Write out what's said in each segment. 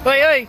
Hoy, hoy!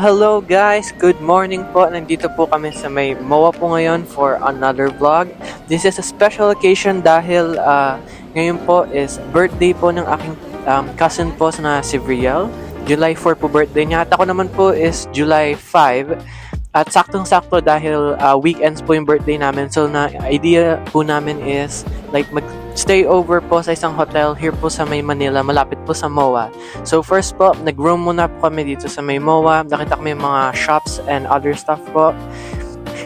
Hello guys! Good morning po. Nandito po kami sa may MOA po ngayon for another vlog. This is a special occasion dahil ngayon po is birthday po ng aking cousin po na si Vriel. July 4 po birthday niya at ako naman po is July 5. At saktong-sakto dahil weekends po yung birthday namin. So na idea po namin is like mag-stay over po sa isang hotel here po sa may Manila, malapit po sa MOA. So first po, nag-room muna po kami dito sa may MOA. Nakita kami yung mga shops and other stuff po.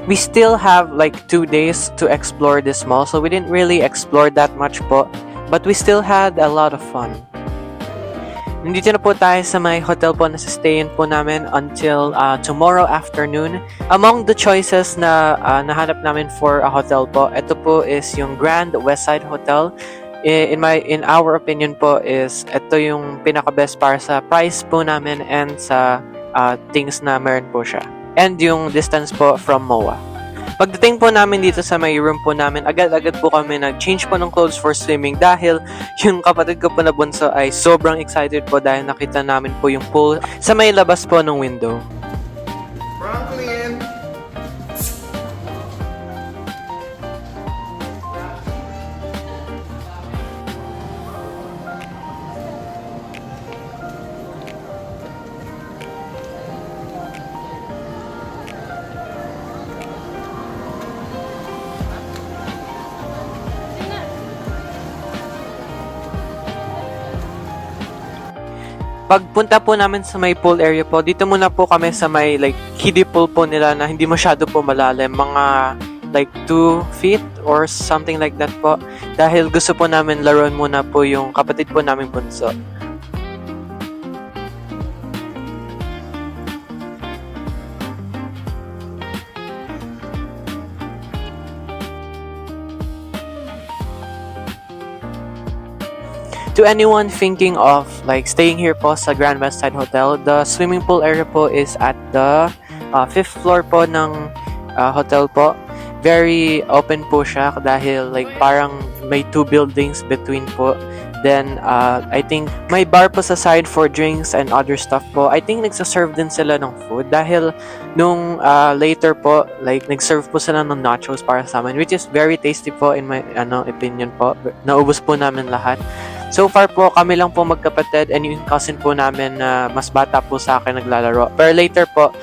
We still have like 2 days to explore this mall. So we didn't really explore that much po. But we still had a lot of fun. Nandito na po tayo sa may hotel po na sustayin po namin until tomorrow afternoon. Among the choices na nahanap namin for a hotel po, ito po is yung Grand Westside Hotel. In our opinion po is ito yung pinaka-best para sa price po namin and sa things na meron po siya. And yung distance po from MOA. Pagdating po namin dito sa may room po namin, agad-agad po kami nag-change po ng clothes for swimming dahil yung kapatid ko po na bunso ay sobrang excited po dahil nakita namin po yung pool sa may labas po ng window. Franklin! Pagpunta po namin sa may pool area po, dito muna po kami sa may like kiddie pool po nila na hindi masyado po malalim, mga like 2 feet or something like that po. Dahil gusto po namin laruan muna po yung kapatid po namin bunso. To anyone thinking of like staying here po sa Grand Westside Hotel, the swimming pool area po is at the 5th floor po ng hotel po. Very open po siya dahil like parang may 2 buildings between po. Then I think may bar po sa side for drinks and other stuff po. I think nagsaserve din sila ng food dahil nung later po like nagserve po sila ng nachos para sa amin, which is very tasty po in my opinion po. Naubos po namin lahat. So far po, kami lang po magkapatid and yung cousin po namin na mas bata po sa akin naglalaro. Pero later po,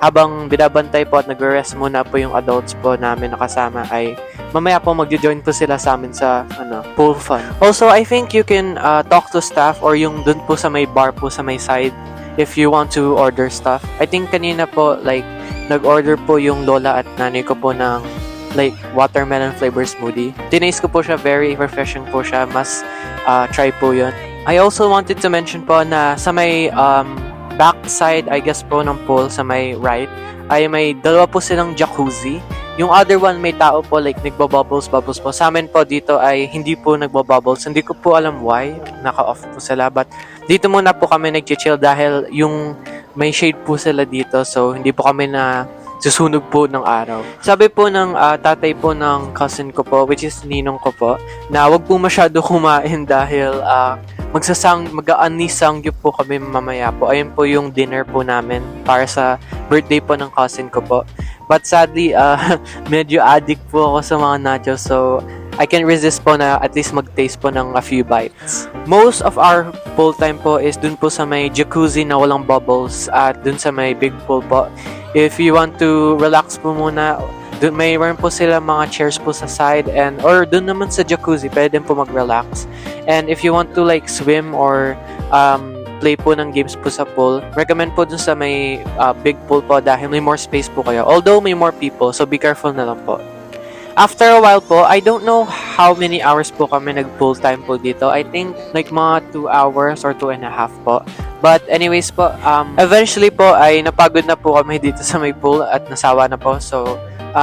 habang binabantay po at nagre-rest muna po yung adults po namin nakasama ay mamaya po magjo-join po sila sa amin sa pool fun. Also, I think you can talk to staff or yung dun po sa may bar po sa may side if you want to order stuff. I think kanina po, like, nag-order po yung lola at nanay ko po ng like watermelon flavor smoothie. Tinaste ko po siya, very refreshing po siya. Mas try po yun. I also wanted to mention po na sa may back side, I guess po ng pool, sa may right, ay may dalawa po silang jacuzzi. Yung other one may tao po like nagbabubbles po. Sa amin po dito ay hindi po nagbabubbles. Hindi ko po alam why, naka-off po sila. But dito muna po kami nag-chill dahil yung may shade po sila dito. So hindi po kami na susunog po ng araw. Sabi po ng tatay po ng cousin ko po, which is ninong ko po, na wag po masyado kumain dahil mag-aanisangyup po kami mamaya po. Ayun po yung dinner po namin para sa birthday po ng cousin ko po. But sadly, medyo addict po ako sa mga nachos, so I can resist po na at least mag-taste po ng a few bites. Most of our pool time po is dun po sa may jacuzzi na walang bubbles at dun sa may big pool po. If you want to relax po muna, dun mayroon po sila mga chairs po sa side and or dun naman sa jacuzzi, pwede din po mag-relax. And if you want to like swim or play po ng games po sa pool, recommend po dun sa may big pool po dahil may more space po kayo. Although may more people, so be careful na lang po. After a while po, I don't know how many hours po kami nag-pool time po dito. I think like mga 2 hours or 2.5 po. But anyways po, eventually po ay napagod na po kami dito sa may pool at nasawa na po. So,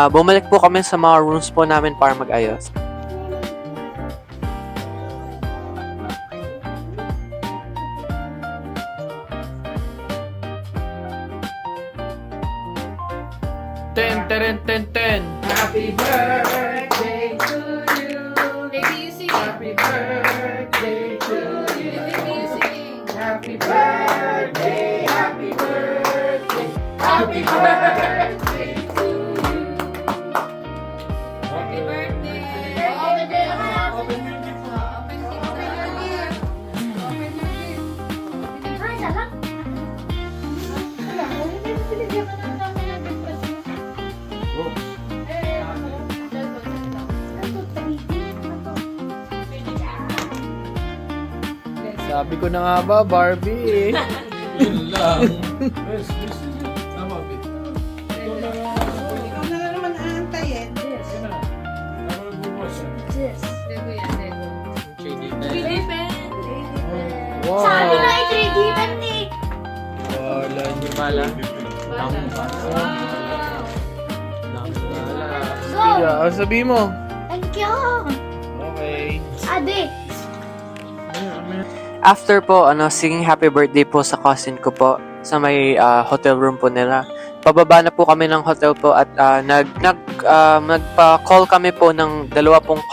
bumalik po kami sa mga rooms po namin para mag-ayos. Ten. Happy birthday to you. Baby, you sing. Happy birthday to you. Baby, you sing. Happy birthday. Happy birthday. Happy birthday to you. Happy birthday. Open your gift. Open your gift. Open your gift. Ay, sarap. Wala, binibigyan ka na namin ng depression. Ano, 3D? Ano? Sabi ko na nga ba, Barbie? Yun lang. Tama, Bit. Ikaw na naman aantayin. Yes. Lego yan, Lego. 3D 3D pen. Wow. Sabi na ay 3D pen eh. Wala, hindi pala. So, Yeah, sabi mo. thank you. Okay. Ade. After po, singing happy birthday po sa cousin ko po sa may hotel room po nila. Pababa na po kami ng hotel po at nagpa-call kami po ng 2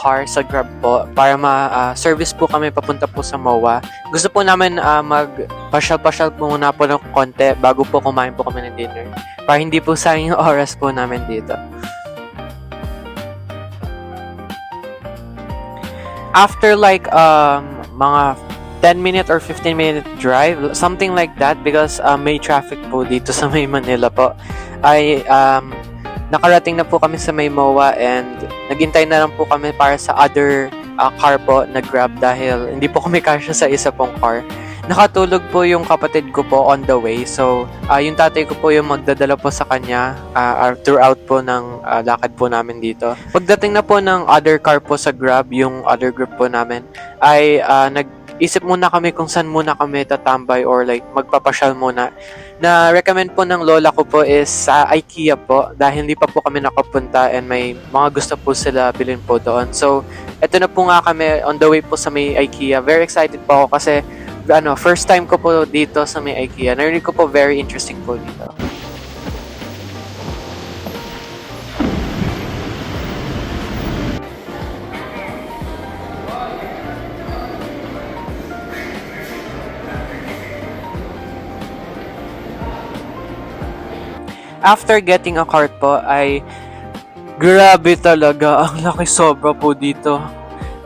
car sa Grab po para ma-service po kami papunta po sa MOA. Gusto po namin mag-pasyal-pasyal po muna po ng konti bago po kumain po kami ng dinner. Para hindi po sayang yung oras po namin dito. After like mga 10-minute or 15-minute drive, something like that, because may traffic po dito sa may Manila po, ay nakarating na po kami sa may MOA and naghintay na lang po kami para sa other car po na Grab dahil hindi po kami kasya sa isa pong car. Nakatulog po yung kapatid ko po on the way, so yung tatay ko po yung magdadala po sa kanya throughout po ng lakad po namin dito. Pagdating na po ng other car po sa Grab, yung other group po namin, ay nag-isip muna kami kung saan muna kami tatambay or like magpapasyal muna. Na-recommend po ng lola ko po is sa IKEA po dahil hindi pa po kami nakapunta and may mga gusto po sila bilhin po doon. So, eto na po nga kami on the way po sa may IKEA. Very excited po ako kasi first time ko po dito sa may IKEA. Narinig ko po very interesting po dito. After getting a cart po ay grabe talaga, ang laki sobra po dito.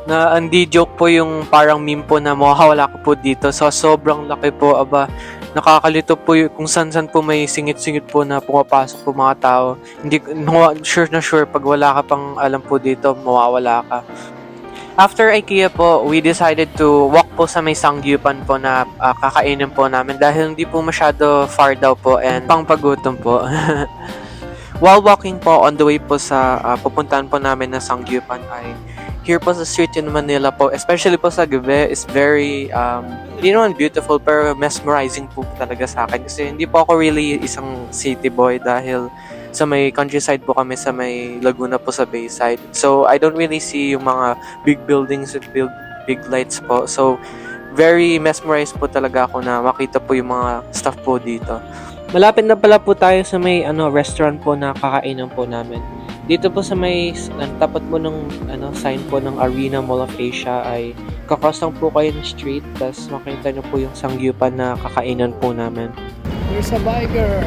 Na hindi joke po yung parang meme po na mawawala ko po dito. So sobrang laki po, nakakalito po kung saan po may singit-singit po na pumapasok po mga tao. Hindi sure na sure pag wala ka pang alam po dito, mawawala ka. After IKEA po, we decided to walk po sa may Sangyupan po na kakainin po namin dahil hindi po masyado far daw po and pangpagutom po. While walking po on the way po sa pupuntahan po namin na Sangyupan ay here po sa street in Manila po, especially po sa gabi, is very, hindi naman beautiful pero mesmerizing po talaga sa akin kasi hindi po ako really isang city boy dahil sa may countryside po kami sa may Laguna po sa Bayside. So, I don't really see yung mga big buildings with big lights po. So, very mesmerized po talaga ako na makita po yung mga stuff po dito. Malapit na pala po tayo sa may restaurant po na kakainan po namin. Dito po sa may tapat po ng sign po ng Arena Mall of Asia ay kakross lang po kayo ng street tapos makita niyo po yung Sangyupan na kakainan po namin. There's a biker.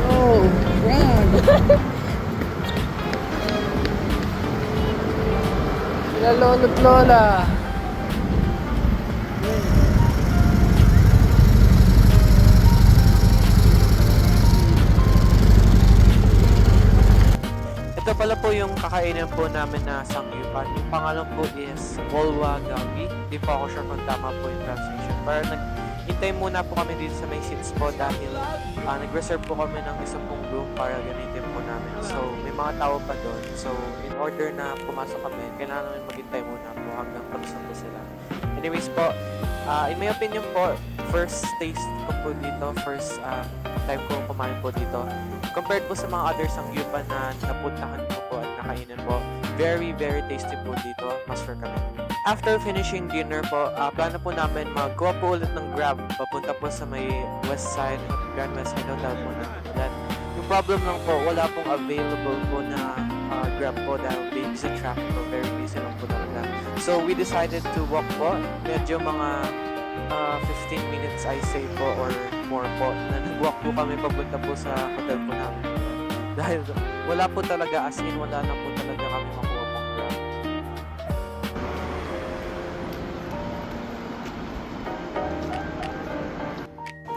Oh, run! Sila lolo't lola. Ito pala po yung kakainan po namin na Sangyupan. Yung pangalan po is Wolwa Gabi. Hindi po ako sure kung tama po yung translation. Pero hintay muna po kami dito sa may seats po dahil nag-reserve po kami ng isang pong room para gamitin po namin. So, may mga tao pa doon. So, in order na pumasok kami, kailangan namin maghintay muna po hanggang tapos po sila. Anyways po, in my opinion po, first taste ko po dito, first time ko kumain po dito. Compared po sa mga other sangyupan na napuntahan ko po at nakainan po, very, very tasty po dito. Must recommend. After finishing dinner po, plano po namin magkuha po ulit ng Grab papunta po sa may West Side, Grand West Side Hotel po namin ulit. Yung problem lang po, wala pong available po na Grab po dahil busy sa traffic po, very busy lang po talaga. So we decided to walk po, medyo mga 15 minutes I say po or more po, na nag-walk po kami papunta po sa hotel po namin. Dahil wala po talaga, as in wala na po talaga kami makuha pong Grab.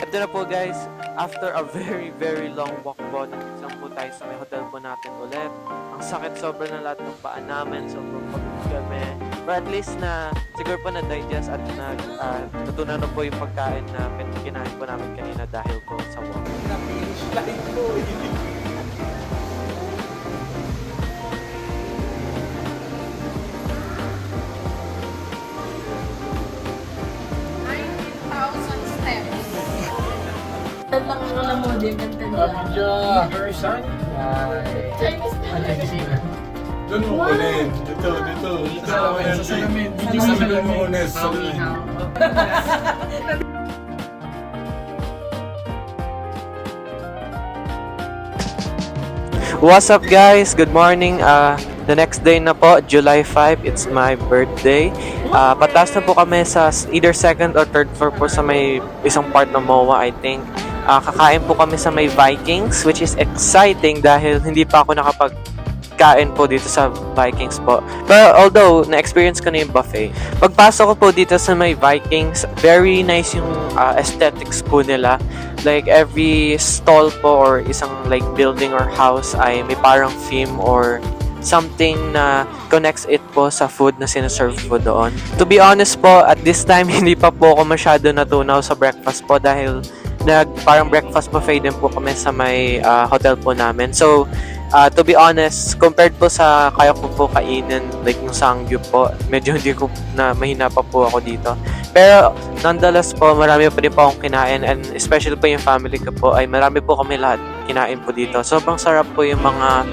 Ito na po guys, after a very very long walk po, nandito lang po tayo sa may hotel po natin ulit. Ang sakit sobrang na lahat ng paa namin, sobrang pagod kami. But at least na siguro po na-digest at natutunan na po yung pagkain na kinain po namin kanina dahil po sa walk. Lang ang alam mo din, ganda nila. Person. Chinese na. Doon mo kunin. Dito. Dito sa salamin. Dito sa salamin mo kunin. Sa salamin. What's up guys? Good morning. The next day na po, July 5, it's my birthday. Pataas na po kami sa either second or third floor po sa may isang part ng MOA, I think. Kakain po kami sa may Vikings, which is exciting dahil hindi pa ako nakapagkain po dito sa Vikings po. Pero although, na-experience ko na yung buffet. Pagpasok ko po dito sa may Vikings, very nice yung aesthetics po nila. Like every stall po or isang like building or house ay may parang theme or something na connects it po sa food na sinaserve po doon. To be honest po, at this time hindi pa po ako masyado natunaw sa breakfast po dahil parang breakfast buffet din po kami sa may hotel po namin. So, to be honest, compared po sa kaya ko po kainin, like yung sangyup po, medyo hindi ko na mahina pa po ako dito. Pero, nonetheless po, marami pa din po akong kinain and especially po yung family ko po, ay marami po kami lahat kinain po dito. Sobrang sarap po yung mga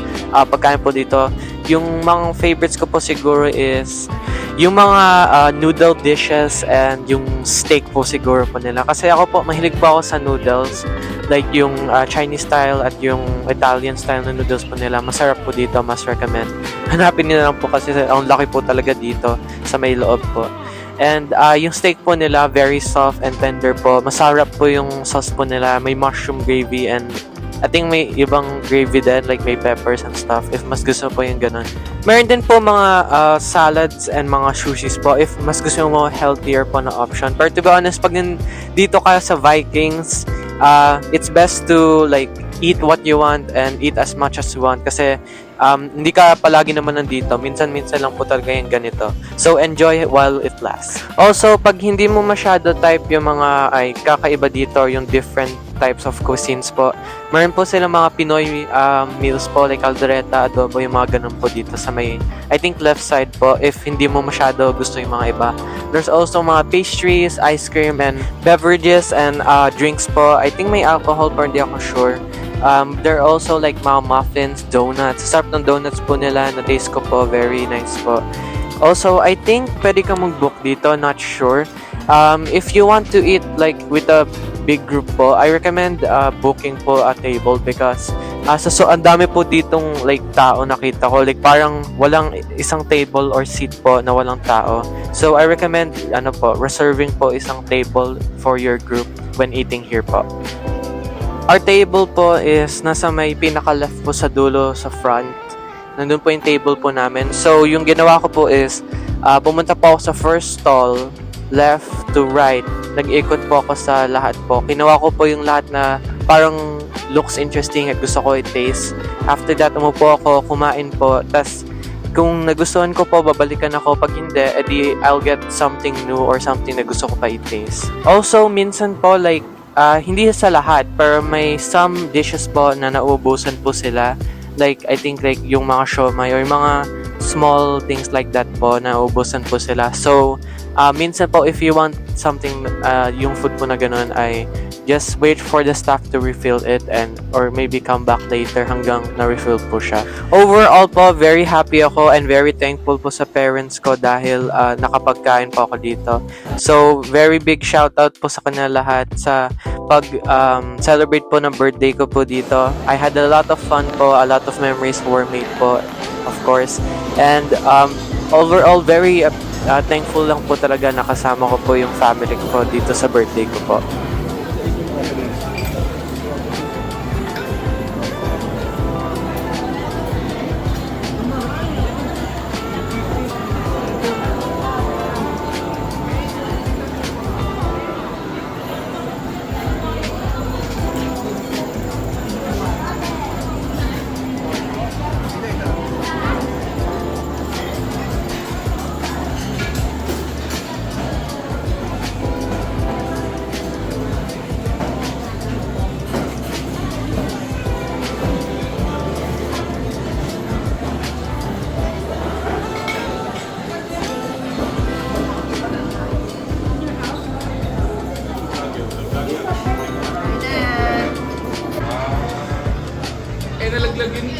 pagkain po dito. Yung mga favorites ko po siguro is yung mga noodle dishes and yung steak po siguro po nila. Kasi ako po, mahilig po ako sa noodles. Like yung Chinese style at yung Italian style na noodles po nila. Masarap po dito, must recommend. Hanapin nila lang po kasi ang laki po talaga dito sa may loob po. And yung steak po nila, very soft and tender po. Masarap po yung sauce po nila. May mushroom gravy and I think may ibang gravy din, like may peppers and stuff, if mas gusto po yung ganun. Meron din po mga salads and mga sushis po, if mas gusto mo healthier po na option. Pero to be honest, pag dito ka sa Vikings, it's best to like eat what you want and eat as much as you want kasi hindi ka palagi naman nandito. Minsan-minsan lang po talaga yung ganito. So, enjoy it while it lasts. Also, pag hindi mo masyado type yung mga ay kakaiba dito, yung different types of cuisines po, meron po silang mga Pinoy meals po, like caldereta, adobo, yung mga ganun po dito sa may, I think left side po, if hindi mo masyado gusto yung mga iba. There's also mga pastries, ice cream, and beverages, and drinks po. I think may alcohol pero hindi ako sure. There are also like mga muffins, donuts. Sarap ng donuts po nila. Na-taste ko po. Very nice po. Also, I think pwede ka mag-book dito. Not sure. If you want to eat like with a big group po, I recommend booking po a table because so ang dami po ditong like tao nakita ko. Like parang walang isang table or seat po na walang tao. So, I recommend reserving po isang table for your group when eating here po. Our table po is nasa may pinaka-left po sa dulo sa front. Nandun po yung table po namin. So, yung ginawa ko po is pumunta po ako sa first stall, left to right. Nag-ikot po ako sa lahat po. Kinuha ko po yung lahat na parang looks interesting at gusto ko i-taste. After that, umupo ako, kumain po. Tapos, kung nagustuhan ko po, babalikan ako. Pag hindi, edi I'll get something new or something na gusto ko pa i-taste. Also, minsan po, like, hindi sa lahat, pero may some dishes po na nauubusan po sila. Like, I think like yung mga siomai or mga small things like that po, nauubusan po sila. So, minsan po, if you want something, yung food po na ganun, ay just wait for the staff to refill it and or maybe come back later hanggang na-refill po siya. Overall po, very happy ako and very thankful po sa parents ko dahil nakapagkain po ako dito. So, very big shoutout po sa kanila lahat sa pag celebrate po ng birthday ko po dito. I had a lot of fun po, a lot of memories were made po, of course. And overall, very thankful lang po talaga nakasama ko po yung family ko po dito sa birthday ko po.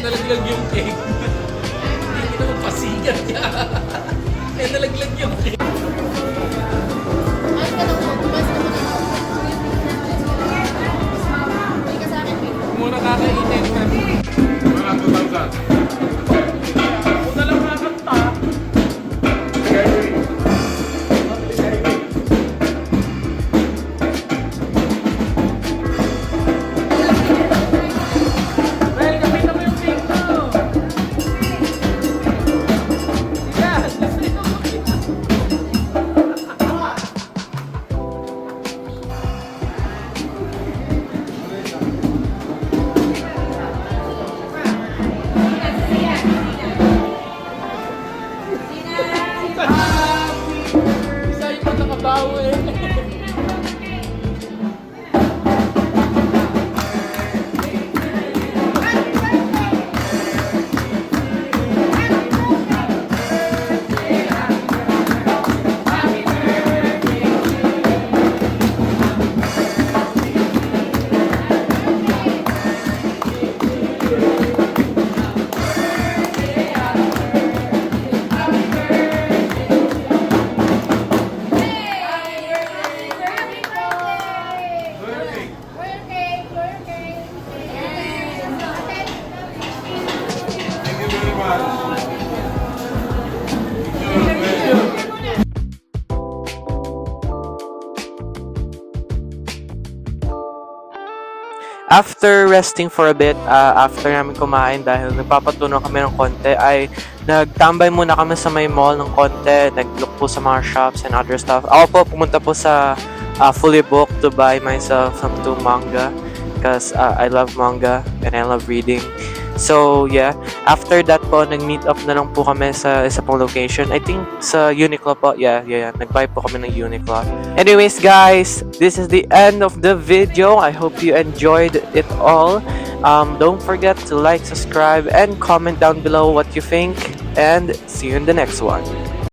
Nalaglag yung cake. Hindi kita magpasigat niya. Nalaglag yung cake. Muna kakainin. Wala 2,000. Una lang nakakanta. Isa yung mga nakabawi. Thank you very much. After resting for a bit, after namin kumain dahil nagpapatunaw kami ng konti, ay nagtambay muna kami sa may mall ng konti, nag-look po sa mga shops and other stuff. Ako po, pumunta po sa Fully Booked to buy myself some manga because I love manga and I love reading. So, yeah. After that po, nag-meet up na lang po kami sa isa pong location. I think sa Uniqlo po. Yeah. Nag-buy po kami ng Uniqlo. Anyways, guys, this is the end of the video. I hope you enjoyed it all. Don't forget to like, subscribe, and comment down below what you think. And see you in the next one.